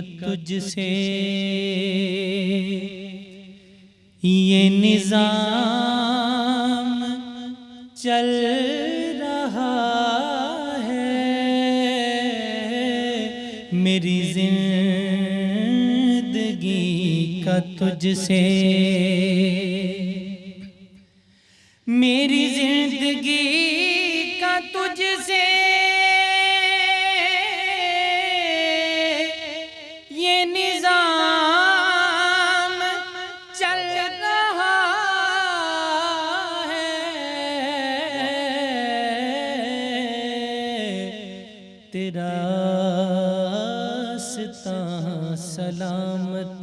کا تجھ سے یہ نظام چل رہا ہے، میری زندگی کا تجھ سے، میری زندگی کا تجھ سے یہ نظام چل رہا ہے، تیرا راستہ سلامت،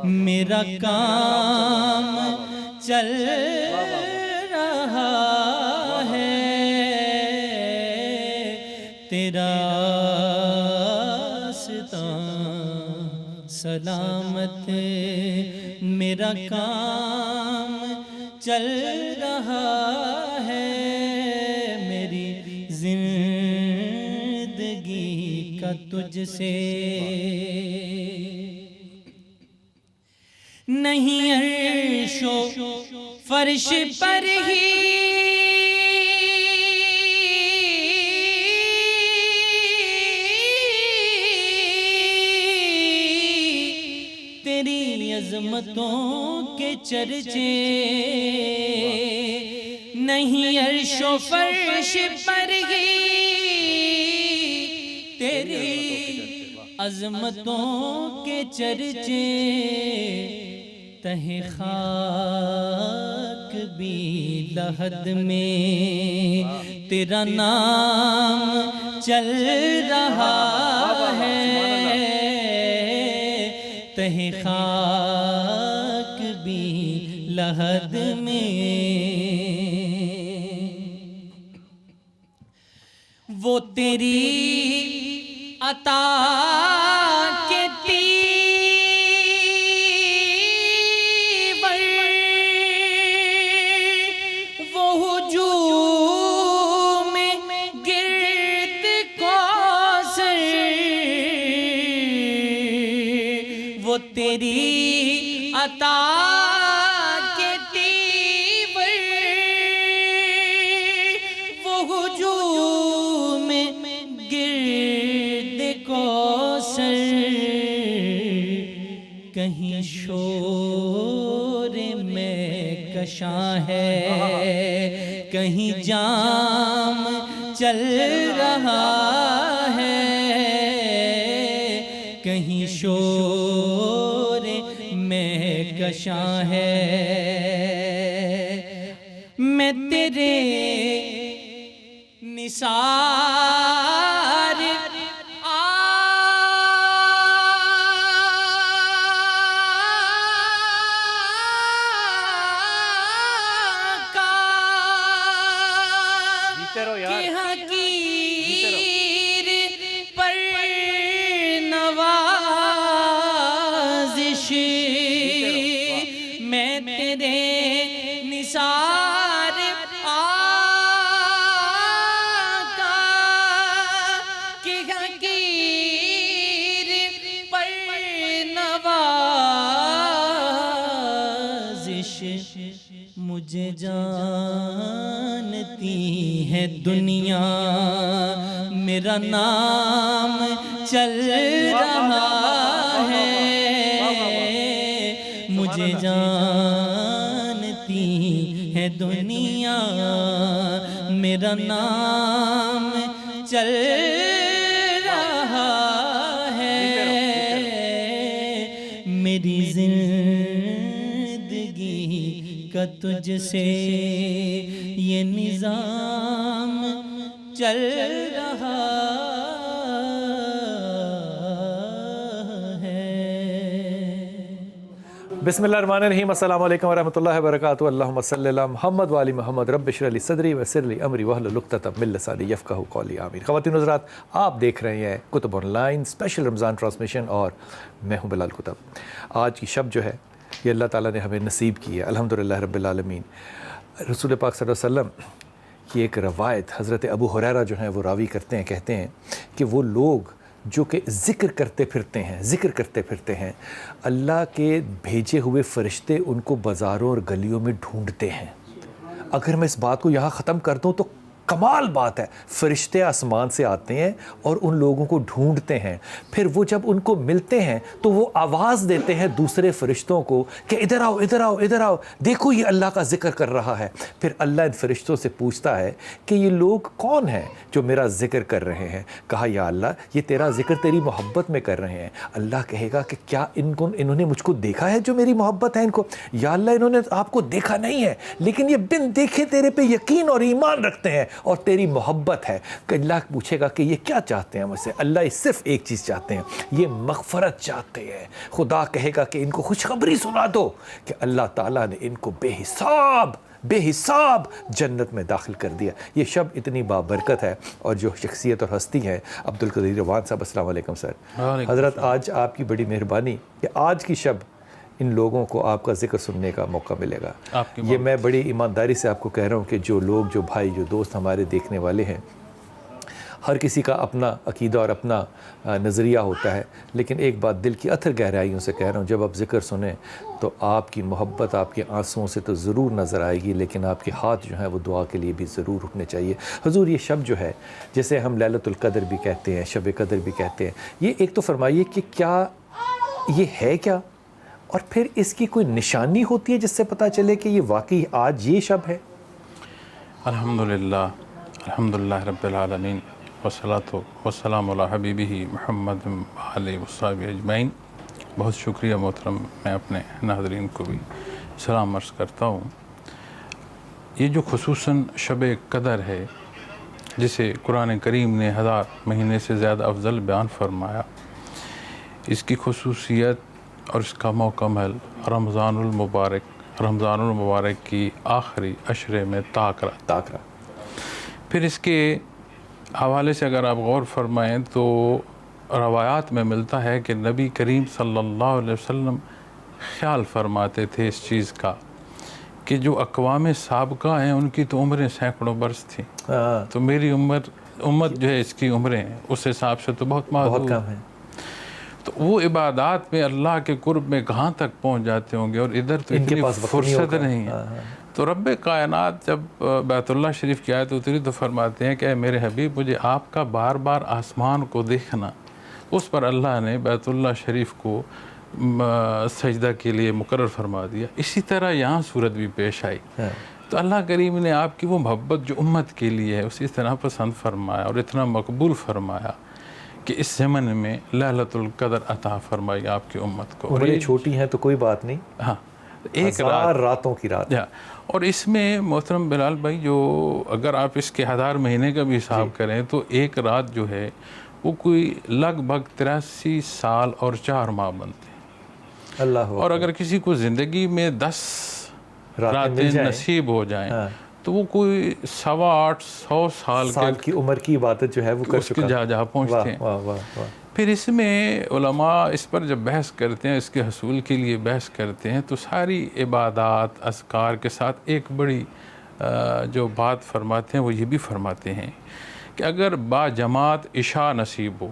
میرا کام چل رہا ہے، تیرا راستہ سلامت، میرا کام چل رہا ہے، میری زندگی کا تجھ سے نہیں عرش و فرش پر ہی تیری عظمتوں کے چرچے، نہیں عرش و فرش پر ہی تیری عظمتوں کے چرچے، تہ خاک بھی لحد میں تیرا نام چل رہا ہے، تہ خاک بھی لحد میں وہ تیری عطا کے تیور، وہ ہجوم گرد کوثر، وہ تیری عطا کے تیور، وہ ہجوم گرد کوثر، کہیں شور میں کشاں ہے، کہیں جام چل رہا ہے، کہیں شور میں کشاں ہے، میں تیرے نثار کہ حقیر پر نوازش، میں تیرے نثار آقا کہ حقیر پر نوازش، مجھے جانتی ہے دنیا، میرا نام چل رہا ہے، مجھے جانتی ہے دنیا، میرا نام چل رہا ہے، میری زندگی کا تجھ سے یہ نظام چل رہا ہے۔ بسم اللہ الرحمن الرحیم، السلام علیکم ورحمۃ اللہ وبرکاتہ، اللہم صلی علی محمد وعلی محمد، رب اشرح لی صدری ویسر لی امری واحلل عقدۃ من لسانی یفقہوا قولی، آمین۔ خواتین و حضرات، آپ دیکھ رہے ہیں کتب on line special Ramzan transmission, اور میں ہوں بلال کتب۔ آج کی شب جو ہے یہ اللہ تعالیٰ نے ہمیں نصیب کی ہے، الحمدللہ رب العالمین۔ رسول پاک صلی اللہ علیہ وسلم کی ایک روایت حضرت ابو ہریرہ جو ہیں وہ راوی کرتے ہیں، کہتے ہیں کہ وہ لوگ جو کہ ذکر کرتے پھرتے ہیں اللہ کے بھیجے ہوئے فرشتے ان کو بازاروں اور گلیوں میں ڈھونڈتے ہیں. اگر میں اس بات کو یہاں ختم کر دوں تو کمال بات ہے. فرشتے آسمان سے آتے ہیں اور ان لوگوں کو ڈھونڈتے ہیں. پھر وہ جب ان کو ملتے ہیں تو وہ آواز دیتے ہیں دوسرے فرشتوں کو کہ ادھر آؤ ادھر آؤ ادھر آؤ، دیکھو یہ اللہ کا ذکر کر رہا ہے. پھر اللہ ان فرشتوں سے پوچھتا ہے کہ یہ لوگ کون ہیں جو میرا ذکر کر رہے ہیں؟ کہا یا اللہ یہ تیرا ذکر تیری محبت میں کر رہے ہیں. اللہ کہے گا کہ کیا انہوں نے مجھ کو دیکھا ہے جو میری محبت ہے ان کو؟ یا اللہ انہوں نے آپ کو دیکھا نہیں ہے لیکن یہ بن دیکھے تیرے پہ یقین اور ایمان رکھتے ہیں اور تیری محبت ہے. کہ اللہ پوچھے گا کہ یہ کیا چاہتے ہیں مجھ سے؟ اللہ یہ صرف ایک چیز چاہتے ہیں، یہ مغفرت چاہتے ہیں. خدا کہے گا کہ ان کو خوشخبری سنا دو کہ اللہ تعالیٰ نے ان کو بے حساب جنت میں داخل کر دیا. یہ شب اتنی بابرکت ہے. اور جو شخصیت اور ہستی ہیں عبدالقدیر روان صاحب، السلام علیکم سر. حضرت آج آپ کی بڑی مہربانی کہ آج کی شب ان لوگوں کو آپ کا ذکر سننے کا موقع ملے گا. یہ میں بڑی ایمانداری سے آپ کو کہہ رہا ہوں کہ جو لوگ، جو بھائی، جو دوست ہمارے دیکھنے والے ہیں، ہر کسی کا اپنا عقیدہ اور اپنا نظریہ ہوتا ہے، لیکن ایک بات دل کی اتھر گہرائیوں سے کہہ رہا ہوں، جب آپ ذکر سنیں تو آپ کی محبت آپ کے آنسوؤں سے تو ضرور نظر آئے گی، لیکن آپ کے ہاتھ جو ہیں وہ دعا کے لیے بھی ضرور اٹھنے چاہیے. حضور یہ شب جو ہے جیسے ہم لیلۃ القدر بھی کہتے ہیں، شب قدر بھی کہتے ہیں، یہ ایک تو فرمائیے کہ کیا یہ ہے کیا، اور پھر اس کی کوئی نشانی ہوتی ہے جس سے پتہ چلے کہ یہ واقعی آج یہ شب ہے؟ الحمدللہ رب العالمین والصلاة والسلام علی حبیبہ محمد علیہ وصحبہ اجمعین. بہت شکریہ محترم، میں اپنے ناظرین کو بھی سلام عرض کرتا ہوں. یہ جو خصوصاً شب قدر ہے جسے قرآن کریم نے 1000 مہینے سے زیادہ افضل بیان فرمایا، اس کی خصوصیت اور اس کا مکمل رمضان المبارک کی آخری عشرے میں تاکرا. پھر اس کے حوالے سے اگر آپ غور فرمائیں تو روایات میں ملتا ہے کہ نبی کریم صلی اللہ علیہ وسلم خیال فرماتے تھے اس چیز کا کہ جو اقوام سابقہ ہیں ان کی تو عمریں سینکڑوں برس تھیں، تو میری امت جو ہے اس کی عمریں اس حساب سے تو بہت محدود کم ہیں. تو وہ عبادات میں اللہ کے قرب میں کہاں تک پہنچ جاتے ہوں گے، اور ادھر تو اتنی فرصت نہیں ہے. تو رب کائنات جب بیت اللہ شریف کی آیت اتری تو فرماتے ہیں کہ اے میرے حبیب مجھے آپ کا بار بار آسمان کو دیکھنا. اس پر اللہ نے بیت اللہ شریف کو سجدہ کے لیے مقرر فرما دیا. اسی طرح یہاں صورت بھی پیش آئی. تو اللہ کریم نے آپ کی وہ محبت جو امت کے لیے ہے اسے اس طرح پسند فرمایا اور اتنا مقبول فرمایا کہ اس زمن میں لیلۃ القدر عطا فرمائی آپ کی امت کو. عمریں چھوٹی ہیں تو کوئی بات نہیں، ہاں، ایک راتوں کی رات. اور اس میں محترم بلال بھائی جو اگر آپ اس کے 1000 مہینے کا بھی حساب کریں تو ایک رات جو ہے وہ کوئی لگ بھگ 83 سال اور 4 ماہ بنتے ہیں. اللہ. اور اگر کسی کو زندگی میں 10 راتیں نصیب ہو جائیں تو وہ کوئی 850 سال کی عمر کی عبادت جو ہے وہ کر چکا، جہاں پہنچتے ہیں. پھر اس میں علماء اس پر جب بحث کرتے ہیں، اس کے حصول کے لیے بحث کرتے ہیں، تو ساری عبادات اذکار کے ساتھ ایک بڑی جو بات فرماتے ہیں وہ یہ بھی فرماتے ہیں کہ اگر با جماعت عشاء نصیب ہو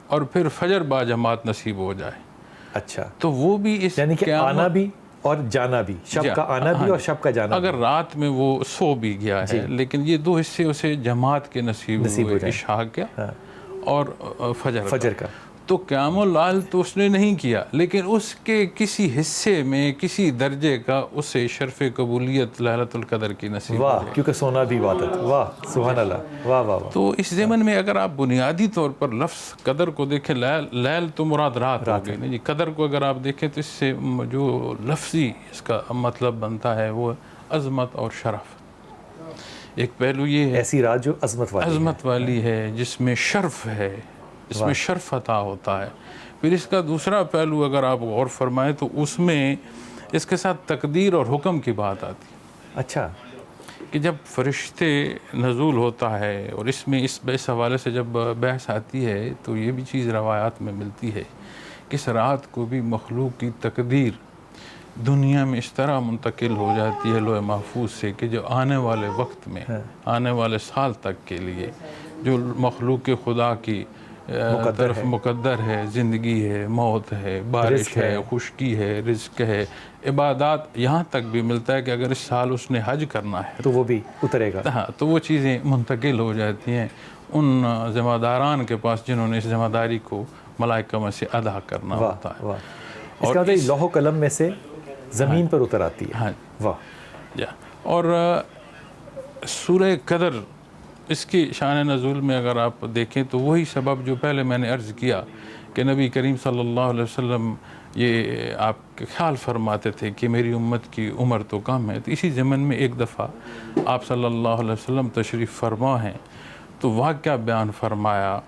اور پھر فجر با جماعت نصیب ہو جائے، اچھا، تو وہ بھی اس یعنی کہ آنا بھی اور جانا بھی، شب کا آنا بھی اور شب کا جانا. اگر رات میں وہ سو بھی گیا ہے لیکن یہ 2 حصے اسے جماعت کے نصیب ہوئے، عشاء کا اور فجر کا، تو قیام اللیل تو اس نے نہیں کیا لیکن اس کے کسی حصے میں کسی درجے کا اسے شرف قبولیت لیلۃ القدر کی نصیب واہ، کیونکہ سونا بھی عبادت. واہ سبحان اللہ، واہ واہ. تو اس زمن میں اگر آپ بنیادی طور پر لفظ قدر کو دیکھیں، لیل تو مراد رات ہو گئی نا جی. قدر کو اگر آپ دیکھیں تو اس سے جو لفظی اس کا مطلب بنتا ہے وہ عظمت اور شرف. ایک پہلو یہ ہے ایسی رات جو عظمت والی ہے جس میں شرف ہے، اس میں شرف عطا ہوتا ہے. پھر اس کا دوسرا پہلو اگر آپ غور فرمائیں تو اس میں اس کے ساتھ تقدیر اور حکم کی بات آتی ہے. اچھا، کہ جب فرشتے نزول ہوتا ہے اور اس میں اس حوالے سے جب بحث آتی ہے تو یہ بھی چیز روایات میں ملتی ہے کہ اس رات کو بھی مخلوق کی تقدیر دنیا میں اس طرح منتقل ہو جاتی ہے لوح محفوظ سے کہ جو آنے والے وقت میں، آنے والے سال تک کے لیے جو مخلوق خدا کی طرف مقدر ہے، زندگی ہے، موت ہے، بارش ہے، خشکی ہے، رزق ہے، عبادات، یہاں تک بھی ملتا ہے کہ اگر اس سال اس نے حج کرنا ہے تو وہ بھی اترے گا. ہاں تو وہ چیزیں منتقل ہو جاتی ہیں ان ذمہ داران کے پاس جنہوں نے اس ذمہ داری کو ملائکہ میں سے ادا کرنا ہوتا ہے. اس کا مطلب لوح و قلم میں سے زمین پر اتر آتی ہے. ہاں واہ. اور سورہ قدر، اس کی شان نزول میں اگر آپ دیکھیں تو وہی سبب جو پہلے میں نے عرض کیا کہ نبی کریم صلی اللہ علیہ وسلم یہ آپ کے خیال فرماتے تھے کہ میری امت کی عمر تو کم ہے، تو اسی ضمن میں ایک دفعہ آپ صلی اللہ علیہ وسلم تشریف فرما ہیں تو واقعہ بیان فرمایا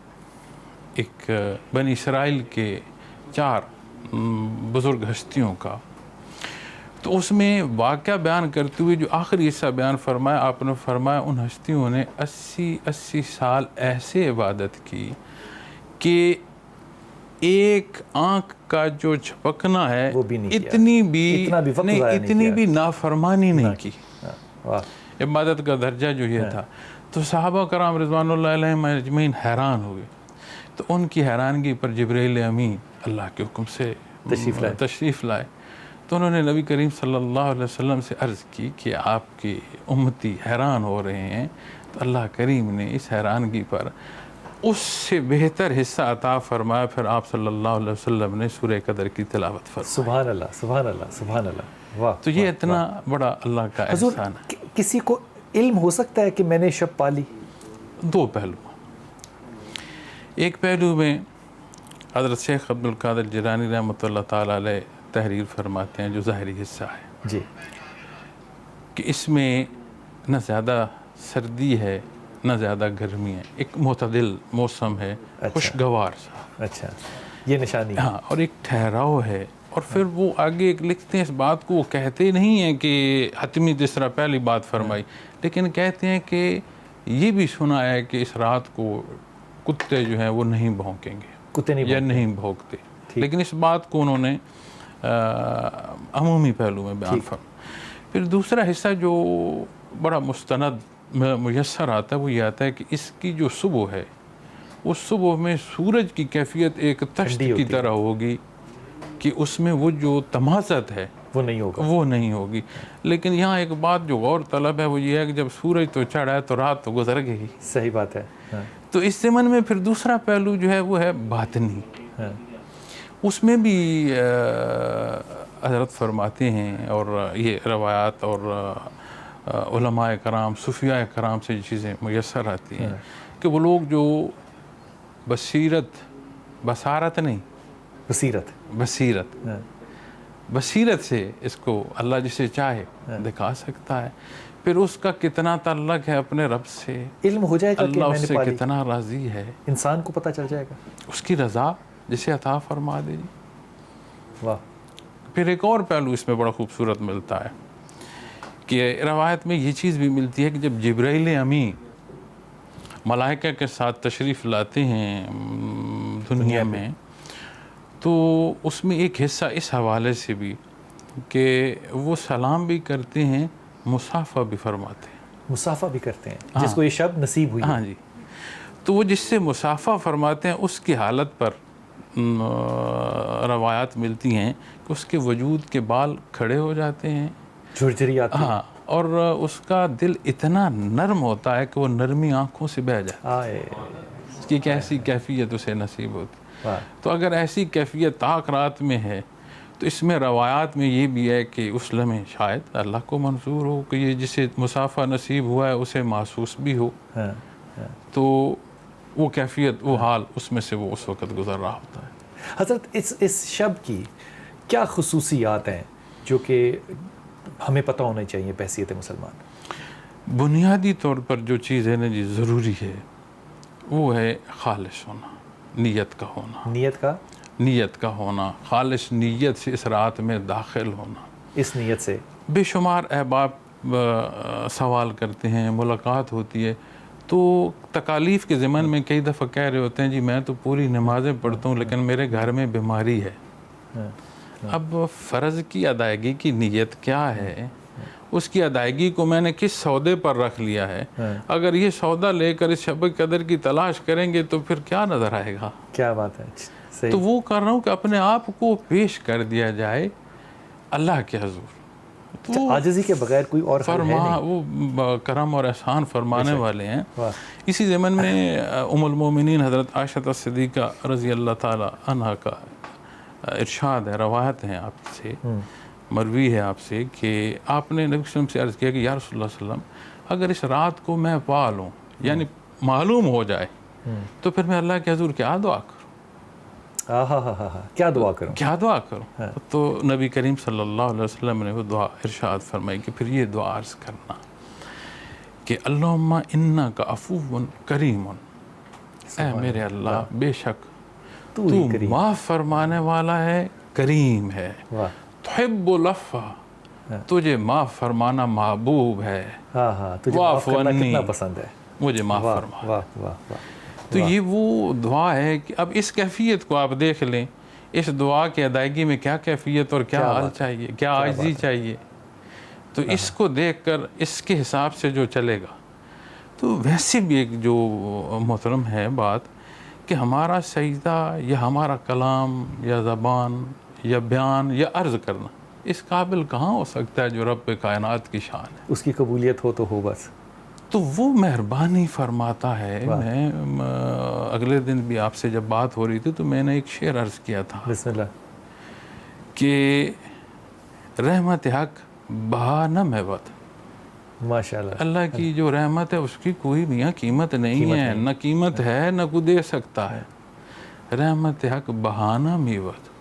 ایک بنی اسرائیل کے 4 بزرگ ہستیوں کا. تو اس میں واقعہ بیان کرتے ہوئے جو آخری حصہ بیان فرمایا، آپ نے فرمایا ان ہستیوں نے 80 سال ایسے عبادت کی کہ ایک آنکھ کا جو جھپکنا ہے اتنی بھی نافرمانی نہیں کی. عبادت کا درجہ جو یہ تھا. تو صحابہ کرام رضوان اللہ علیہم اجمعین حیران ہوئے. تو ان کی حیرانگی پر جبرائیل امین اللہ کے حکم سے تشریف لائے. تو انہوں نے نبی کریم صلی اللہ علیہ وسلم سے عرض کی کہ آپ کی امتی حیران ہو رہے ہیں. تو اللہ کریم نے اس حیرانگی پر اس سے بہتر حصہ عطا فرمایا. پھر آپ صلی اللہ علیہ وسلم نے سورہ قدر کی تلاوت فرمائی. سبحان اللہ، سبحان اللہ، سبحان اللہ. واہ. تو یہ اتنا بڑا اللہ کا احسان ہے. کسی کو علم ہو سکتا ہے کہ میں نے شب پالی؟ 2 پہلو. ایک پہلو میں حضرت شیخ عبد القادر جیلانی رحمۃ اللہ تعالیٰ علیہ تحریر فرماتے ہیں جو ظاہری حصہ ہے جی، کہ اس میں نہ زیادہ سردی ہے نہ زیادہ گرمی ہے، ایک معتدل موسم ہے، خوشگوار سا. اچھا، یہ نشانی. ہاں، اور ایک ٹھہراؤ ہے. اور پھر وہ آگے ایک لکھتے ہیں اس بات کو، وہ کہتے نہیں ہیں کہ حتمی جس طرح پہلی بات فرمائی، لیکن کہتے ہیں کہ یہ بھی سنا ہے کہ اس رات کو کتے جو ہیں وہ نہیں بھونکیں گے، کتے نہیں بھونکتے. لیکن اس بات کو انہوں نے عمومی پہلو میں بیان فرمایا. پھر دوسرا حصہ جو بڑا مستند میسر آتا ہے وہ یہ آتا ہے کہ اس کی جو صبح ہے اس صبح میں سورج کی کیفیت ایک تشت کی طرح ہوگی کہ اس میں وہ جو تمازت ہے وہ نہیں ہوگی. لیکن یہاں ایک بات جو غور طلب ہے وہ یہ ہے کہ جب سورج تو چڑھا ہے تو رات تو گزر گئی. صحیح بات ہے. تو اس ضمن میں پھر دوسرا پہلو جو ہے وہ ہے باطنی. اس میں بھی حضرت فرماتے ہیں اور یہ روایات اور علماء کرام صوفیاء کرام سے یہ چیزیں میسر آتی ہیں کہ وہ لوگ جو بصارت نہیں بصیرت سے اس کو اللہ جسے چاہے دکھا سکتا ہے. پھر اس کا کتنا تعلق ہے اپنے رب سے، علم ہو جائے گا اللہ اس سے کتنا راضی ہے، انسان کو پتہ چل جائے گا اس کی رضا جسے عطا فرما دے. واہ. پھر ایک اور پہلو اس میں بڑا خوبصورت ملتا ہے کہ روایت میں یہ چیز بھی ملتی ہے کہ جب جبرائیل امین ملائکہ کے ساتھ تشریف لاتے ہیں دنیا میں تو اس میں ایک حصہ اس حوالے سے بھی کہ وہ سلام بھی کرتے ہیں، مصافحہ بھی فرماتے ہیں. مصافحہ بھی کرتے ہیں جس کو یہ شب نصیب ہوئی. ہاں جی. تو وہ جس سے مصافحہ فرماتے ہیں اس کی حالت پر روایات ملتی ہیں کہ اس کے وجود کے بال کھڑے ہو جاتے ہیں، جھرجھری آتی ہے. ہاں، اور اس کا دل اتنا نرم ہوتا ہے کہ وہ نرمی آنکھوں سے بہہ جاتا ہے. اس کی کیسی کیفیت اسے نصیب ہوتی. تو اگر ایسی کیفیت طاق رات میں ہے تو اس میں روایات میں یہ بھی ہے کہ اس لمحے شاید اللہ کو منظور ہو کہ یہ جسے مصافحہ نصیب ہوا ہے اسے محسوس بھی ہو. تو وہ کیفیت، وہ حال اس میں سے وہ اس وقت گزر رہا ہوتا ہے. حضرت اس شب کی کیا خصوصیات ہیں جو کہ ہمیں پتہ ہونا چاہیے بحیثیت مسلمان؟ بنیادی طور پر جو چیز ہے نا جی ضروری ہے وہ ہے خالص ہونا، نیت کا ہونا، خالص نیت سے اس رات میں داخل ہونا. اس نیت سے بے شمار احباب سوال کرتے ہیں، ملاقات ہوتی ہے تو تکالیف کے ضمن میں کئی دفعہ کہہ رہے ہوتے ہیں جی میں تو پوری نمازیں پڑھتا ہوں لیکن میرے گھر میں بیماری ہے. اب فرض کی ادائیگی کی نیت کیا ہے اس کی ادائیگی کو میں نے کس سودے پر رکھ لیا ہے. اگر یہ سودا لے کر اس شب قدر کی تلاش کریں گے تو پھر کیا نظر آئے گا؟ کیا بات ہے. تو وہ کر رہا ہوں کہ اپنے آپ کو پیش کر دیا جائے اللہ کے حضور. عاجزی کے بغیر کوئی اور حل ہے نہیں. وہ کرم اور احسان فرمانے والے ہیں. اسی ضمن میں ام المومنین حضرت عائشہ صدیقہ رضی اللہ تعالی عنہ کا ارشاد ہے، روایت ہیں آپ سے، مروی ہے آپ سے کہ آپ نے نبی صلی اللہ علیہ وسلم سے عرض کیا کہ یا رسول اللہ صلی اللہ علیہ وسلم اگر اس رات کو میں پا لوں، یعنی معلوم ہو جائے، تو پھر میں اللہ کے حضور کیا دعا کروں؟ کیا دعا کروں؟ کیا دعا کروں؟ تو نبی کریم صلی اللہ علیہ وسلم نے وہ دعا ارشاد فرمائی کہ پھر یہ دعا عرض کرنا کہ اللہم انک عفو کریم، اے میرے اللہ بے شک تو معاف فرمانے والا ہے، کریم ہے، تحب العفو، تجھے معاف فرمانا محبوب ہے، تجھے معاف کرنا کتنا پسند ہے، مجھے معاف فرما. تو یہ وہ دعا ہے کہ اب اس کیفیت کو آپ دیکھ لیں، اس دعا کی ادائیگی میں کیا کیفیت اور کیا حال چاہیے، کیا عاجزی چاہیے. تو اس کو دیکھ کر اس کے حساب سے جو چلے گا. تو ویسے بھی ایک جو محترم ہے بات کہ ہمارا سجدہ یا ہمارا کلام یا زبان یا بیان یا عرض کرنا اس قابل کہاں ہو سکتا ہے جو رب کائنات کی شان ہے. اس کی قبولیت ہو تو ہو بس. تو وہ مہربانی فرماتا ہے. میں اگلے دن بھی آپ سے جب بات ہو رہی تھی تو میں نے ایک شعر عرض کیا تھا، بسم اللہ، کہ رحمت حق بہا نہ محبت. ماشاءاللہ. اللہ کی جو رحمت ہے اس کی کوئی بھی قیمت نہیں ہے، نہ قیمت ہے نہ کوئی دے سکتا ہے. رحمت حق بہانہ میوت.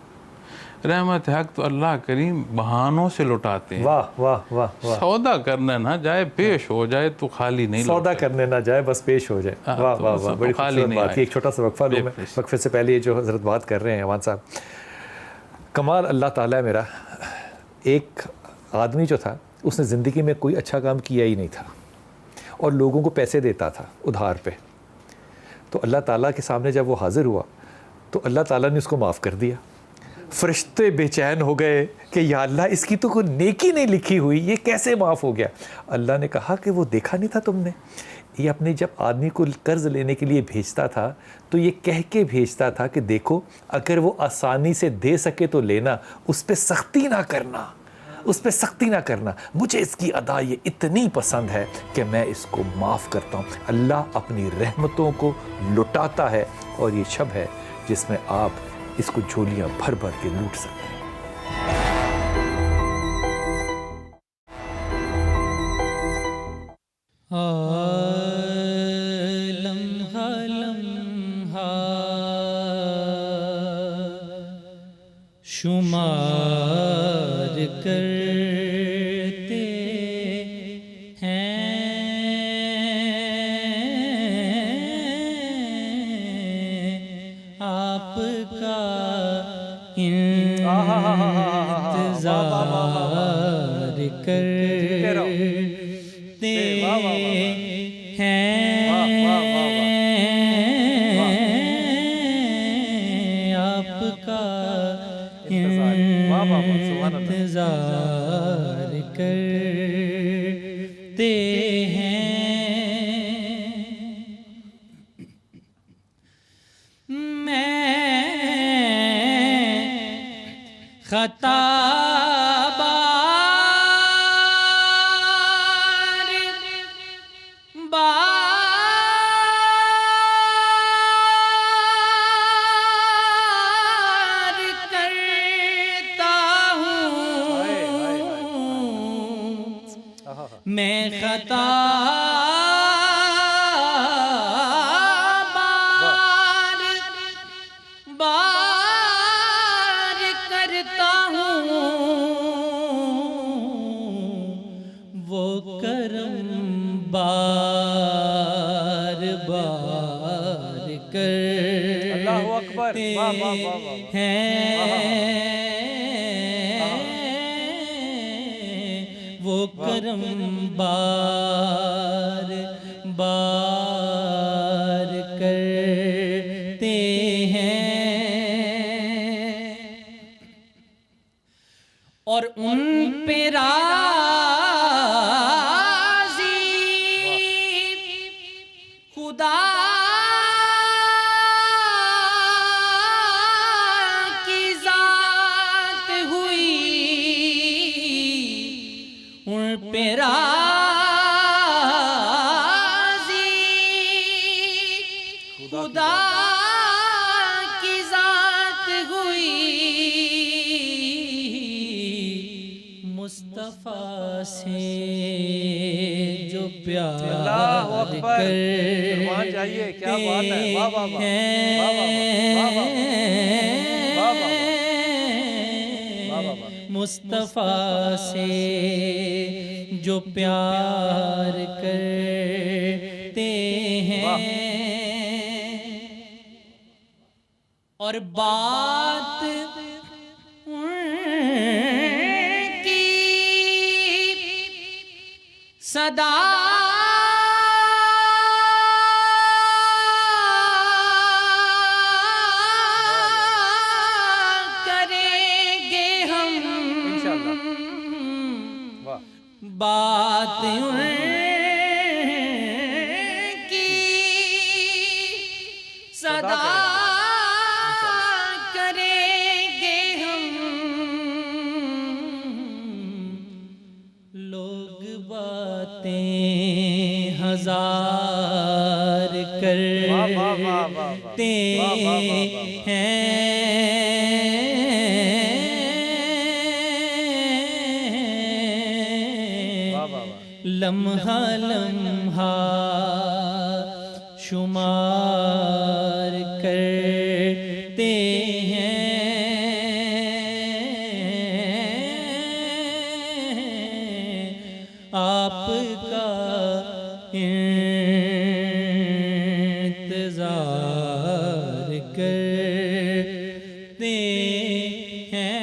رحمت حق تو اللہ کریم بہانوں سے لٹاتے ہیں. واہ واہ واہ واہ. سودا کرنے نہ جائے، پیش ہو جائے تو خالی نہیں. سودا کرنے نہ جائے بس پیش ہو جائے. واہ واہ واہ، بڑی خوبصورت بات. ایک چھوٹا سا وقفہ لوں میں. وقفے سے پہلے یہ جو حضرت بات کر رہے ہیں عوان صاحب، کمال اللہ تعالیٰ ہے میرا. ایک آدمی جو تھا اس نے زندگی میں کوئی اچھا کام کیا ہی نہیں تھا اور لوگوں کو پیسے دیتا تھا ادھار پہ. تو اللہ تعالیٰ کے سامنے جب وہ حاضر ہوا تو اللہ تعالیٰ نے اس کو معاف کر دیا. فرشتے بے چین ہو گئے کہ یا اللہ اس کی تو کوئی نیکی نہیں لکھی ہوئی، یہ کیسے معاف ہو گیا؟ اللہ نے کہا کہ وہ دیکھا نہیں تھا تم نے، یہ اپنے جب آدمی کو قرض لینے کے لیے بھیجتا تھا تو یہ کہہ کے بھیجتا تھا کہ دیکھو اگر وہ آسانی سے دے سکے تو لینا، اس پہ سختی نہ کرنا، اس پہ سختی نہ کرنا. مجھے اس کی ادا یہ اتنی پسند ہے کہ میں اس کو معاف کرتا ہوں. اللہ اپنی رحمتوں کو لٹاتا ہے اور یہ شب ہے جس میں آپ اس کو جھولیاں بھر بھر کے لوٹ سکتے ہیں. لمحہ لمحہ شمار کرتے ہیں آپ کا انتظار کرتے ہیں آپ کا انتظار کرتے ہیں. میں خطا میں خطا بار کرتا ہوں، وہ کرم بار بار کرتے ہیں. وہ کرم بار بار کرتے ہیں اور ان پہ راہ خدا کی ذات ہوئی ان پہ راضی، خدا کی ذات ہوئی مصطفیٰ سے جو پیار مصطفیٰ سے جو پیار کرتے ہیں، اور بات کی صدا بات ان کی صدا کریں گے ہم، لوگ باتیں ہزار کرتے ہیں، لمحہ لمحہ شمار کرتے ہیں، آپ کا انتظار کرتے ہیں۔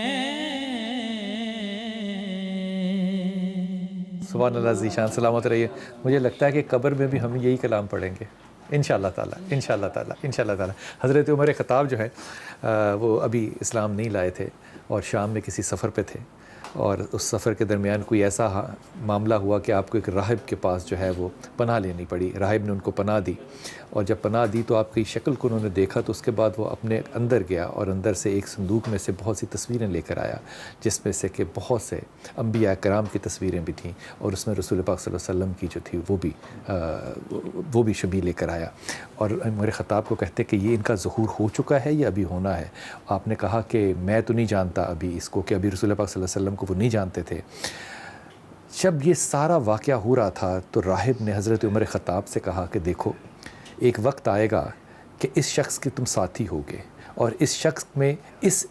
سبحان اللہ، ذیشان سلامت رہیے۔ مجھے لگتا ہے کہ قبر میں بھی ہم یہی کلام پڑھیں گے انشاءاللہ تعالیٰ، انشاءاللہ تعالیٰ، انشاءاللہ تعالیٰ۔ حضرت عمر خطاب جو ہے وہ ابھی اسلام نہیں لائے تھے اور شام میں کسی سفر پہ تھے، اور اس سفر کے درمیان کوئی ایسا معاملہ ہوا کہ آپ کو ایک راہب کے پاس جو ہے وہ پناہ لینی پڑی۔ راہب نے ان کو پناہ دی، اور جب پناہ دی تو آپ کی شکل کو انہوں نے دیکھا، تو اس کے بعد وہ اپنے اندر گیا اور اندر سے ایک صندوق میں سے بہت سی تصویریں لے کر آیا، جس میں سے کہ بہت سے انبیاء کرام کی تصویریں بھی تھیں، اور اس میں رسول پاک صلی اللہ علیہ وسلم کی جو تھی وہ بھی شبیہ لے کر آیا۔ اور عمر خطاب کو کہتے کہ یہ ان کا ظہور ہو چکا ہے یا ابھی ہونا ہے؟ آپ نے کہا کہ میں تو نہیں جانتا ابھی اس کو، کہ ابھی رسول پاک صلی اللہ علیہ وسلم کو وہ نہیں جانتے تھے۔ جب یہ سارا واقعہ ہو رہا تھا تو راہب نے حضرت عمر خطاب سے کہا کہ دیکھو، ایک وقت آئے گا کہ اس شخص کے تم ساتھی ہوگے، اور اس شخص میں اس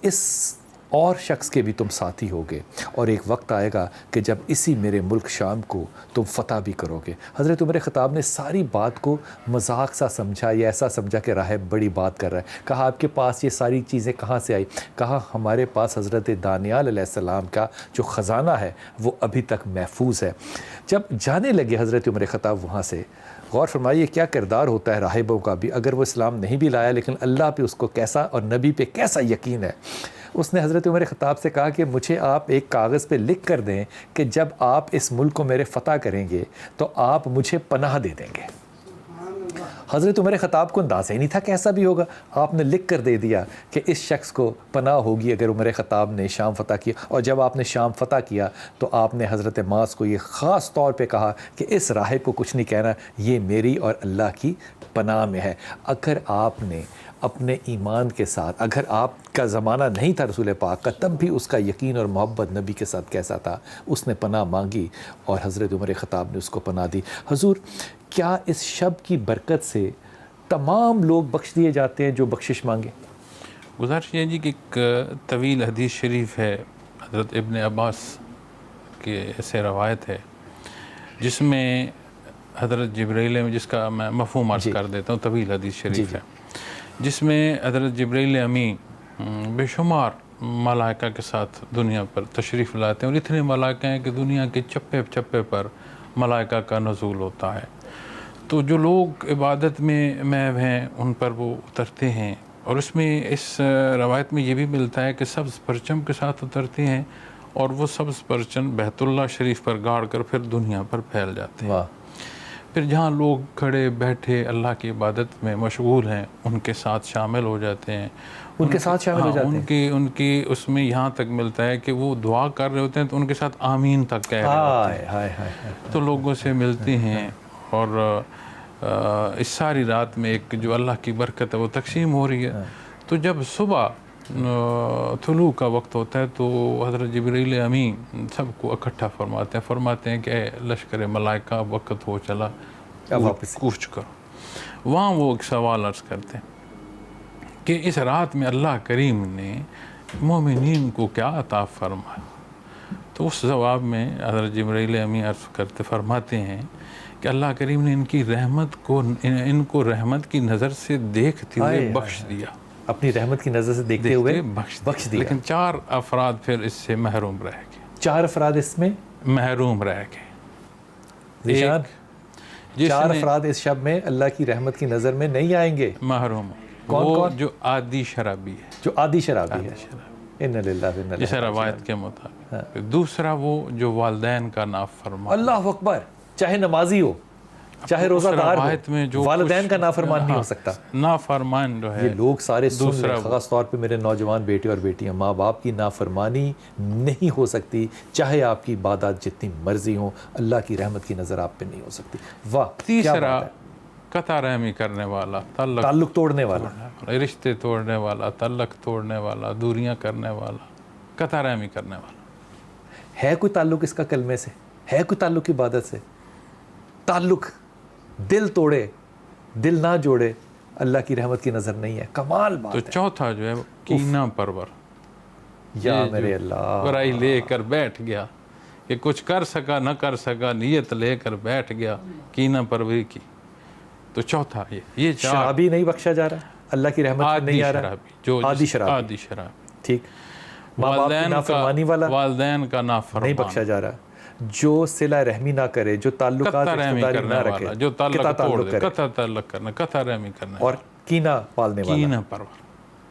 اور شخص کے بھی تم ساتھی ہوگے، اور ایک وقت آئے گا کہ جب اسی میرے ملک شام کو تم فتح بھی کرو گے۔ حضرت عمر خطاب نے ساری بات کو مذاق سا سمجھا، یا ایسا سمجھا کہ راہب بڑی بات کر رہا ہے۔ کہا آپ کے پاس یہ ساری چیزیں کہاں سے آئی؟ کہا ہمارے پاس حضرت دانیال علیہ السلام کا جو خزانہ ہے وہ ابھی تک محفوظ ہے۔ جب جانے لگے حضرت عمر خطاب وہاں سے، غور فرمائیے کیا کردار ہوتا ہے راہبوں کا بھی، اگر وہ اسلام نہیں بھی لایا لیکن اللہ پہ اس کو کیسا اور نبی پہ کیسا یقین ہے۔ اس نے حضرت عمر خطاب سے کہا کہ مجھے آپ ایک کاغذ پہ لکھ کر دیں کہ جب آپ اس ملک کو میرے فتح کریں گے تو آپ مجھے پناہ دے دیں گے۔ حضرت عمر خطاب کو اندازہ ہی نہیں تھا کہ ایسا بھی ہوگا، آپ نے لکھ کر دے دیا کہ اس شخص کو پناہ ہوگی اگر عمر خطاب نے شام فتح کیا۔ اور جب آپ نے شام فتح کیا تو آپ نے حضرت معاذ کو یہ خاص طور پہ کہا کہ اس راہب کو کچھ نہیں کہنا، یہ میری اور اللہ کی پناہ میں ہے۔ اگر آپ نے اپنے ایمان کے ساتھ، اگر آپ کا زمانہ نہیں تھا رسول پاک کا، تب بھی اس کا یقین اور محبت نبی کے ساتھ کیسا تھا، اس نے پناہ مانگی اور حضرت عمر خطاب نے اس کو پناہ دی۔ حضور، کیا اس شب کی برکت سے تمام لوگ بخش دیے جاتے ہیں جو بخشش مانگے؟ گزارش یہ جی کہ ایک طویل حدیث شریف ہے حضرت ابن عباس کی ایسے روایت ہے جس میں حضرت جبرائیل میں، جس کا میں مفہوم عرض کر دیتا ہوں، طویل حدیث شریف ہے جس میں حضرت جبرائیل امی بے شمار ملائکہ کے ساتھ دنیا پر تشریف لاتے ہیں، اور اتنے ملائکہ ہیں کہ دنیا کے چپے چپے پر ملائکہ کا نزول ہوتا ہے۔ تو جو لوگ عبادت میں محو ہیں ان پر وہ اترتے ہیں، اور اس میں اس روایت میں یہ بھی ملتا ہے کہ سبز پرچم کے ساتھ اترتے ہیں، اور وہ سبز پرچم بیت اللہ شریف پر گاڑ کر پھر دنیا پر پھیل جاتے ہیں۔ پھر جہاں لوگ کھڑے بیٹھے اللہ کی عبادت میں مشغول ہیں ان کے ساتھ شامل ہو جاتے ہیں، ان کے ساتھ شامل ہو جاتے ہیں. ان کی اس میں یہاں تک ملتا ہے کہ وہ دعا کر رہے ہوتے ہیں تو ان کے ساتھ آمین تک کہہ رہے ہوتے ہیں. تو لوگوں سے ملتے ہیں اور اس ساری رات میں ایک جو اللہ کی برکت ہے وہ تقسیم ہو رہی ہے. تو جب صبح طلوع کا وقت ہوتا ہے تو حضرت جبریل امین سب کو اکٹھا فرماتے ہیں کہ اے لشکر ملائکہ وقت ہو چلا، کوچ کرو. وہاں وہ ایک سوال عرض کرتے ہیں کہ اس رات میں اللہ کریم نے مومنین کو کیا عطا فرمایا. تو اس جواب میں حضرت جبریل امین عرض کرتے فرماتے ہیں کہ اللہ کریم نے ان کو رحمت کی نظر سے دیکھتے ہوئے بخش دیا، اپنی رحمت کی نظر سے دیکھتے ہوئے بخش دیا. لیکن 4 افراد پھر اس سے محروم رہ گئے. 4 افراد اس میں محروم رہ گئے. ذیشان 4 افراد اس شب میں اللہ کی رحمت کی نظر میں نہیں آئیں گے. محروم. کون؟ جو عادی شرابی ہے. جو عادی شرابی ہے. ان للہ و انا الیہ اس روایت کے مطابق. دوسرا وہ جو والدین کا نافرمان. اللہ اکبر. چاہے نمازی ہو، چاہے روزہ دار ہو، والدین کا نافرمان نہیں ہو سکتا. نافرمان جو ہے یہ لوگ سارے سن رہے ہیں، خاص طور پہ میرے نوجوان بیٹے اور بیٹیاں، ماں باپ کی نافرمانی نہیں ہو سکتی، چاہے آپ کی عبادات جتنی مرضی ہوں، اللہ کی رحمت کی نظر آپ پہ نہیں ہو سکتی. واہ. تیسرا قطع رحمی کرنے والا، تعلق توڑنے والا، رشتے توڑنے والا، تعلق توڑنے والا، دوریاں کرنے والا، قطع رحمی کرنے والا. ہے کوئی تعلق اس کا کلمے سے؟ ہے کوئی تعلق عبادت سے؟ تعلق دل توڑے، دل نہ جوڑے، اللہ کی رحمت کی نظر نہیں ہے. کمال بات ہے. تو چوتھا جو ہے کینہ پرور. یا میرے اللہ. برائی لے کر بیٹھ گیا کہ کچھ کر سکا نہ کر سکا، نیت لے کر بیٹھ گیا، کینہ پروری کی. تو چوتھا یہ 4. شرابی نہیں بخشا جا رہا، اللہ کی رحمت میں نہیں آ رہا. عادی شرابی. ٹھیک. ماں باپ کی نافرمانی والا والدین کا نافرمان نہیں بخشا جا رہا. جو صلہ رحمی نہ کرے، جو تعلقات رشتہ داری نہ رکھے، جو تعلق توڑ دے، قطع تعلق کرنا، قطع رحمی کرنا، اور کینہ پالنے والا، کینہ پرور.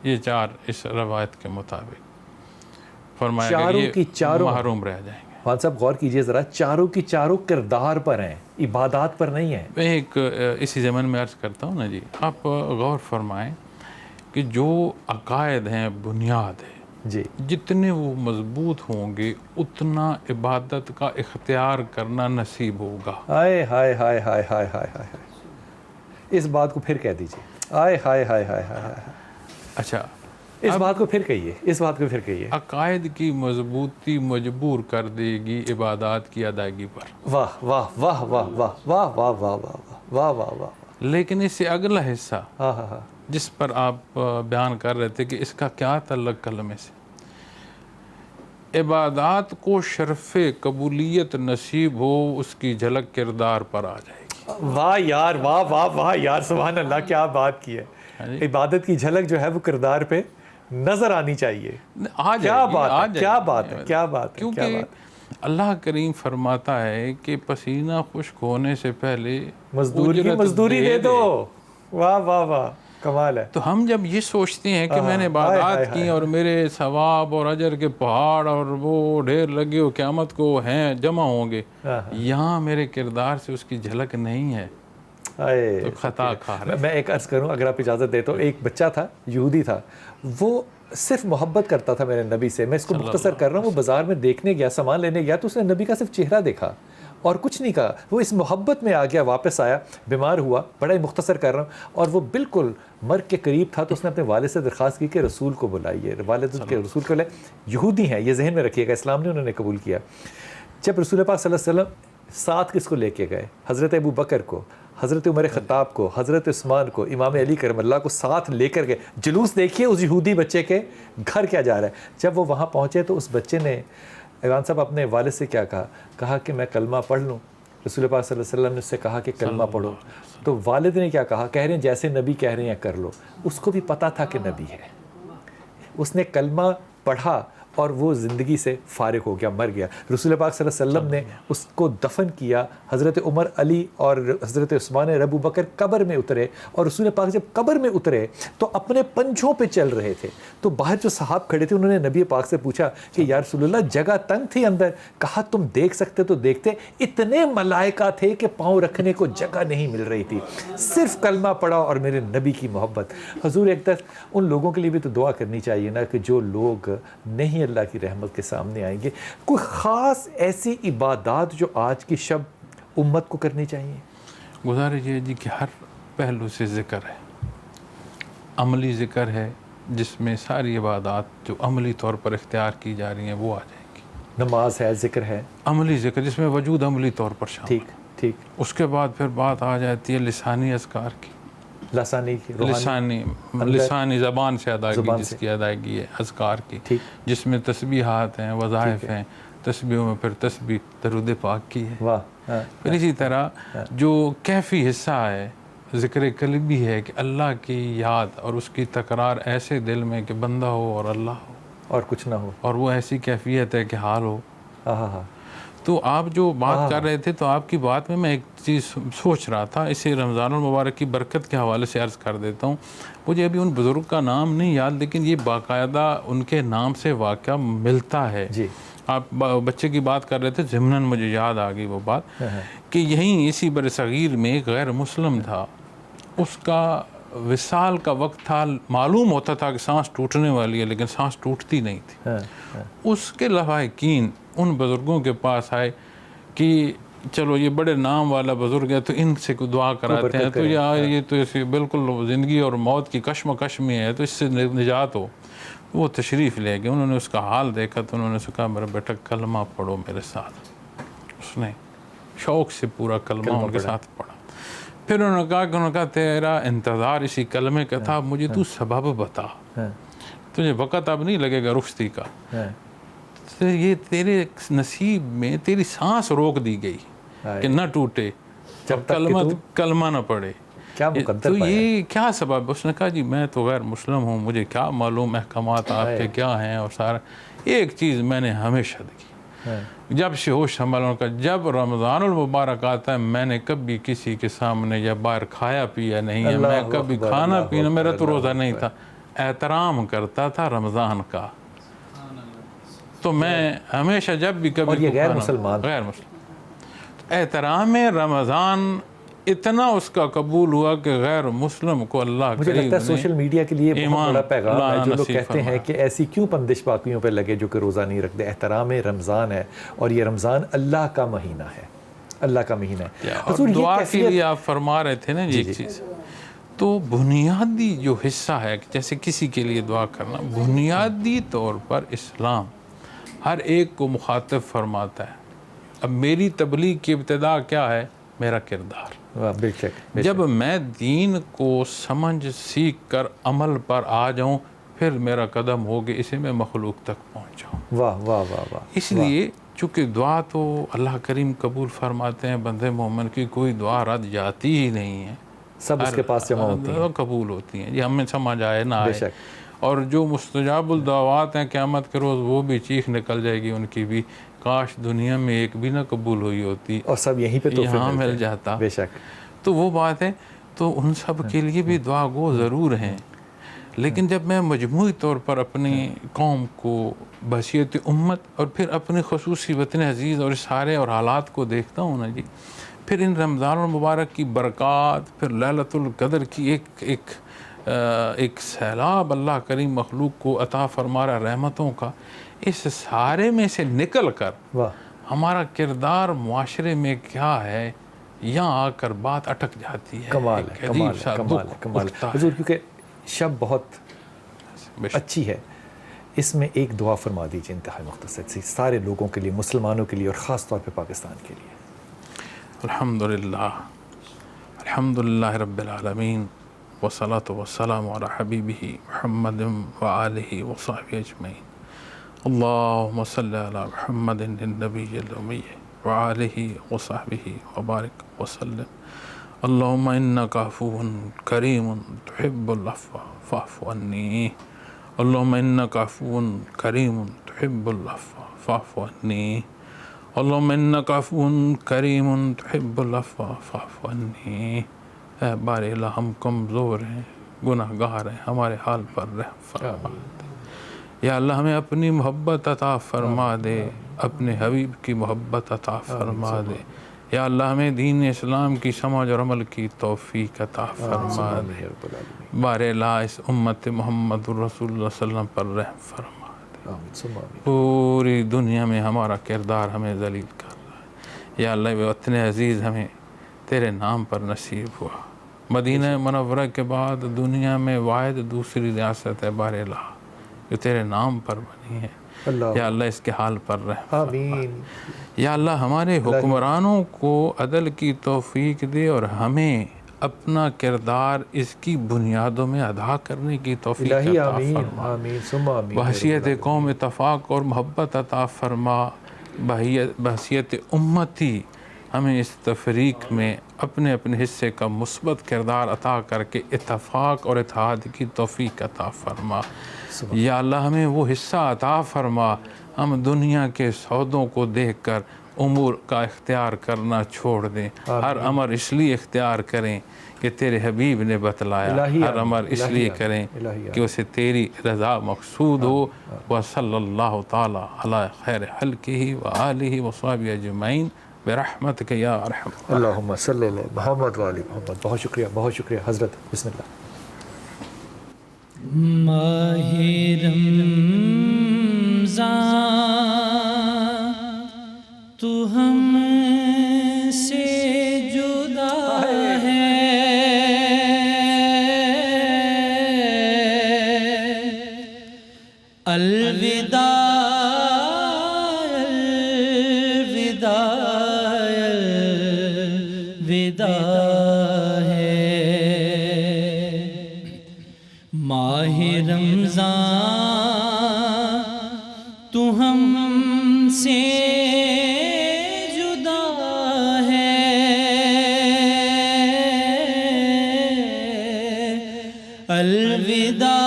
یہ 4 اس روایت کے مطابق فرمایا چاروں کی چاروں محروم رہ جائیں گے. خان صاحب غور کیجئے ذرا، چاروں کی چاروں کردار پر ہیں، عبادات پر نہیں ہیں. میں ایک اسی زمن میں عرض کرتا ہوں نا جی، آپ غور فرمائیں کہ جو عقائد ہیں، بنیاد ہے جی، جتنے وہ مضبوط ہوں گے اتنا عبادت کا اختیار کرنا نصیب ہوگا. ہائے ہائے ہائے ہائے ہائے ہائے ہائے. اس بات کو پھر کہہ دیجئے. ہائے ہائے ہائے ہائے ہائے. اچھا، اس بات کو پھر کہیے، اس بات کو پھر کہیے. عقائد کی مضبوطی مجبور کر دے گی عبادات کی ادائیگی پر. واہ واہ واہ واہ واہ واہ واہ واہ واہ واہ واہ واہ. لیکن اس سے اگلا حصہ ہاں ہاں ہاں جس پر آپ بیان کر رہے تھے کہ اس کا کیا تعلق کلمے سے، عبادات کو شرف قبولیت نصیب ہو اس کی جھلک کردار پر آ جائے گی. واہ یار، واہ واہ واہ یار، سبحان اللہ، کیا بات کی ہے. عبادت کی جھلک جو ہے وہ کردار پہ نظر آنی چاہیے. کیا بات ہے، کیا بات ہے، کیا بات ہے. کیونکہ اللہ کریم فرماتا ہے کہ پسینہ خشک ہونے سے پہلے مزدور کی مزدوری دے دو. واہ واہ واہ، کمال ہے. تو ہم جب یہ سوچتے ہیں کہ میں نے عبادات کی اور میرے ثواب اور اجر کے پہاڑ اور وہ ڈھیر لگے ہو قیامت کو ہیں جمع ہوں گے، یہاں میرے کردار سے اس کی جھلک نہیں ہے تو خطا کھا رہے. میں ایک عرض کروں اگر آپ اجازت دے تو. ایک بچہ تھا، یہودی تھا، وہ صرف محبت کرتا تھا میرے نبی سے. میں اس کو مختصر کر رہا ہوں. وہ بازار میں دیکھنے گیا، سامان لینے گیا، تو اس نے نبی کا صرف چہرہ دیکھا اور کچھ نہیں کہا. وہ اس محبت میں آ گیا، واپس آیا، بیمار ہوا. بڑا ہی مختصر کر رہا ہوں. اور وہ بالکل مرگ کے قریب تھا تو اس نے اپنے والد سے درخواست کی کہ رسول کو بلائیے. والد کے رسول کو بلائے. یہودی ہیں، یہ ذہن میں رکھیے گا، اسلام نے انہوں نے قبول کیا. جب رسول پاک صلی اللہ علیہ وسلم ساتھ کس کو لے کے گئے؟ حضرت ابو بکر کو، حضرت عمر خطاب کو، حضرت عثمان کو، امام علی کرم اللہ کو ساتھ لے کر گئے. جلوس دیکھیے اس یہودی بچے کے گھر کیا جا رہا ہے. جب وہ وہاں پہنچے تو اس بچے نے ایوان صاحب اپنے والد سے کیا کہا کہ میں کلمہ پڑھ لوں. رسول پاک صلی اللہ علیہ وسلم نے اس سے کہا کہ کلمہ پڑھو. تو والد نے کیا کہا؟ کہہ رہے ہیں جیسے نبی کہہ رہے ہیں کر لو. اس کو بھی پتا تھا کہ نبی ہے. اس نے کلمہ پڑھا اور وہ زندگی سے فارغ ہو گیا, مر گیا. رسول پاک صلی اللہ علیہ وسلم نے اس کو دفن کیا. حضرت عمر, علی اور حضرت عثمان, ابو بکر قبر میں اترے, اور رسول پاک جب قبر میں اترے تو اپنے پنجوں پہ چل رہے تھے. تو باہر جو صحاب کھڑے تھے انہوں نے نبی پاک سے پوچھا کہ یا رسول اللہ جگہ تنگ تھی اندر. کہا تم دیکھ سکتے تو دیکھتے, اتنے ملائکہ تھے کہ پاؤں رکھنے کو جگہ نہیں مل رہی تھی. صرف کلمہ پڑھا اور میرے نبی کی محبت. حضور ایک دفعہ ان لوگوں کے لیے بھی تو دعا کرنی چاہیے نا کہ جو لوگ نہیں اللہ کی رحمت کے سامنے آئیں گے. کوئی خاص ایسی عبادات جو آج کی شب امت کو کرنی چاہیے؟ گزارش یہ جی کہ ہر پہلو سے ذکر ہے, عملی ذکر ہے جس میں ساری عبادات جو عملی طور پر اختیار کی جا رہی ہیں وہ آ جائیں گی. نماز ہے, ذکر ہے, عملی ذکر جس میں وجود عملی طور پر شامل. ٹھیک ٹھیک. اس کے بعد پھر بات آ جاتی ہے لسانی اذکار کی, لسانی کی, لسانی زبان سے ادائیگی, جس کی ادائیگی ہے اذکار کی, جس میں تسبیحات ہیں, وظائف ہیں. تسبیحوں میں پھر تسبیح درود پاک کی ہے. پھر اسی طرح جو کیفی حصہ ہے ذکر قلبی ہے کہ اللہ کی یاد اور اس کی تکرار ایسے دل میں کہ بندہ ہو اور اللہ ہو اور کچھ نہ ہو, اور وہ ایسی کیفیت ہے کہ حال ہو. ہاں. تو آپ جو بات کر رہے تھے تو آپ کی بات میں ایک چیز سوچ رہا تھا, اسے رمضان المبارک کی برکت کے حوالے سے عرض کر دیتا ہوں. مجھے ابھی ان بزرگ کا نام نہیں یاد, لیکن یہ باقاعدہ ان کے نام سے واقعہ ملتا ہے. جی, آپ بچے کی بات کر رہے تھے, ضمناً مجھے یاد آ گئی وہ بات کہ یہیں اسی بر صغیر میں ایک غیر مسلم تھا, اس کا وصال کا وقت تھا, معلوم ہوتا تھا کہ سانس ٹوٹنے والی ہے لیکن سانس ٹوٹتی نہیں تھی. اس کے لواحقین ان بزرگوں کے پاس آئے کہ چلو یہ بڑے نام والا بزرگ ہے تو ان سے دعا کراتے ہیں, تو یہ تو ایسی بالکل زندگی اور موت کی کشمکش میں ہے تو اس سے نجات ہو. وہ تشریف لے گئے, انہوں نے اس کا حال دیکھا تو انہوں نے کہا میرا بیٹا کلمہ پڑھو میرے ساتھ. اس نے شوق سے پورا کلمہ ان کے ساتھ پڑھا. پھر انہوں نے کہا تیرا انتظار اسی کلمے کا تھا, مجھے تو سبب بتا, تجھے وقت اب نہیں لگے گا رخصتی کا, یہ تیرے نصیب میں تیری سانس روک دی گئی کہ نہ ٹوٹے جب کلمہ نہ پڑھے. تو یہ کیا سبب؟ اس نے کہا جی میں تو غیر مسلم ہوں, مجھے کیا معلوم احکامات آپ کے کیا ہیں, اور سارا ایک چیز میں نے ہمیشہ دیکھی جب سے ہوش سنبھالا کا, جب رمضان المبارک آتا ہے میں نے کبھی کسی کے سامنے یا باہر کھایا پیا نہیں ہے, میں کبھی کھانا پینا, میرا تو روزہ نہیں تھا, احترام کرتا تھا رمضان کا. تو میں ہمیشہ جب بھی کبھی, اور یہ غیر مسلم احترام رمضان اتنا اس کا قبول ہوا کہ غیر مسلم کو اللہ مجھے لگتا ہے سوشل میڈیا کے لیے بہت بڑا پیغام ہے. جو لوگ کہتے ہیں کہ ایسی کیوں بندش باقیوں پہ لگے جو کہ روزہ نہیں رکھتے, احترام رمضان ہے, اور یہ رمضان اللہ کا مہینہ ہے, اللہ کا مہینہ ہے. اور دعا کے لیے آپ فرما رہے تھے نا ایک چیز, تو بنیادی جو حصہ ہے جیسے کسی کے لیے دعا کرنا, بنیادی طور پر اسلام ہر ایک کو مخاطب فرماتا ہے. اب میری تبلیغ کی ابتدا کیا ہے؟ میرا کردار. جب میں دین کو سمجھ سیکھ کر عمل پر آ جاؤں پھر میرا قدم ہوگا اسے میں مخلوق تک پہنچ جاؤں. واہ واہ واہ واہ. اس لیے چونکہ دعا تو اللہ کریم قبول فرماتے ہیں, بندے مومن کی کوئی دعا رد جاتی ہی نہیں ہے, سب اس کے پاس جمع ہوتی ہیں, قبول ہوتی ہیں. یہ ہمیں سمجھ آئے نہ آئے, اور جو مستجاب الدعوات ہیں قیامت کے روز وہ بھی چیخ نکل جائے گی ان کی بھی, کاش دنیا میں ایک بھی نہ قبول ہوئی ہوتی اور سب یہیں پہ یہاں مل جاتا. بے شک. تو وہ بات ہے, تو ان سب کے لیے بھی دعا گو ضرور ہیں. لیکن جب میں مجموعی طور پر اپنی قوم کو بحیثیت امت اور پھر اپنے خصوصی وطن عزیز اور سارے اور حالات کو دیکھتا ہوں نا جی, پھر ان رمضان المبارک کی برکات, پھر لیلۃ القدر کی ایک سیلاب اللہ کریم مخلوق کو عطا فرما رہا رحمتوں کا, اس سارے میں سے نکل کر ہمارا کردار معاشرے میں کیا ہے, یہاں آ کر بات اٹک جاتی ہے. کمال کمال. حضور کیونکہ شب بہت اچھی ہے, اس میں ایک دعا فرما دیجیے انتہائی مختصر سی سارے لوگوں کے لیے, مسلمانوں کے لیے اور خاص طور پہ پاکستان کے لیے. الحمدللہ رب العالمین والصلاة والسلام علی حبیبہ محمد وآلہ وصحبہ اجمعین. اللہم صلی علی محمد النبی الامی وآلہ وصحبہ وبارک وسلم. اللہم انکا عفو کریم تحب العفو فاعف عنی. اللہم انکا عفو کریم تحب العفو فاعف عني اللهم انك عفو کریم تحب العفو فاعف عني. اے بار الہ ہم کمزور ہیں، گناہ گار ہیں، ہمارے حال پر رحم فرما دے یا اللہ. ہمیں اپنی محبت عطا فرما دے، اپنے حبیب کی محبت عطا فرما دے یا اللہ. ہمیں دین اسلام کی سمجھ اور عمل کی توفیق عطا فرما دے. بار الہ اس امت محمد الرسول اللہ صلی اللہ علیہ وسلم پر رحم فرما دے. پوری دنیا میں ہمارا کردار ہمیں ذلیل کر رہا ہے یا اللہ. وطن عزیز ہمیں تیرے نام پر نصیب ہوا. مدینہ منورہ کے بعد دنیا میں واحد دوسری ریاست ہے بار الہ جو تیرے نام پر بنی ہے یا اللہ. اس کے حال پر رحم آمین یا اللہ. ہمارے حکمرانوں کو عدل کی توفیق دے اور ہمیں اپنا کردار اس کی بنیادوں میں ادا کرنے کی توفیق الہی. عطا آمین فرما. آمین ثم آمین. بحیثیت قوم اتفاق اور محبت عطا فرما. بحیثیت امتی ہمیں اس تفریق میں اپنے اپنے حصے کا مثبت کردار عطا کر کے اتفاق اور اتحاد کی توفیق عطا فرما یا اللہ. ہمیں وہ حصہ عطا فرما ہم دنیا کے سودوں کو دیکھ کر امور کا اختیار کرنا چھوڑ دیں. ہر امر اس لیے اختیار کریں کہ تیرے حبیب نے بتلایا. ہر امر اس لیے کریں کہ اسے تیری رضا مقصود ہو. وصلی اللہ تعالی علی خیر خلقہ وآلہ وصحبہ اجمعین برحمتک یا ارحم. اللہم صلی اللہ محمد وآل محمد. بہت شکریہ، بہت شکریہ حضرت. بسم اللہ. ماہ رمضان تو ہم سے جدا ہے، الوداع الوداع ہے. ماہ رمضان تو ہم سے جدا ہے، الوداع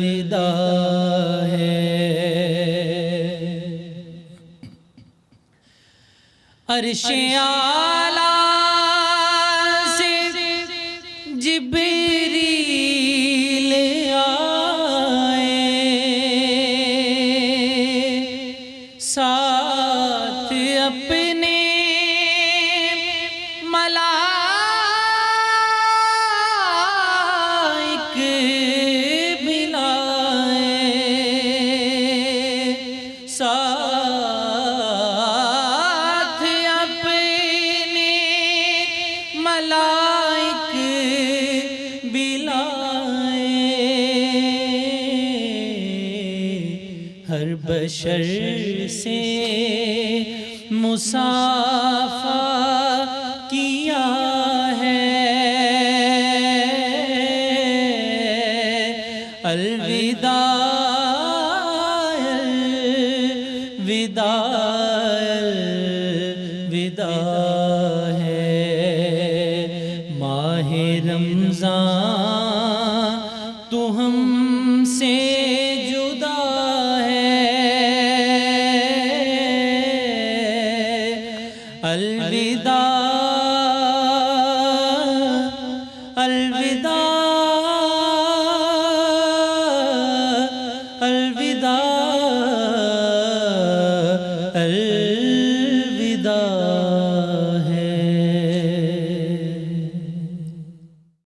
الوداع ہے. عرش اعلیٰ سے جبریل آئے، ساتھ اپنے ملائک بھی لائے، ساتھ اپنے ملائک بھی لائے. ہر بشر سے مصافحہ کیا ہے، الوداع الوداع ہے. ماہ رمضان تو ہم سے جدا ہے، الوداع الوداع الوداع الوداع.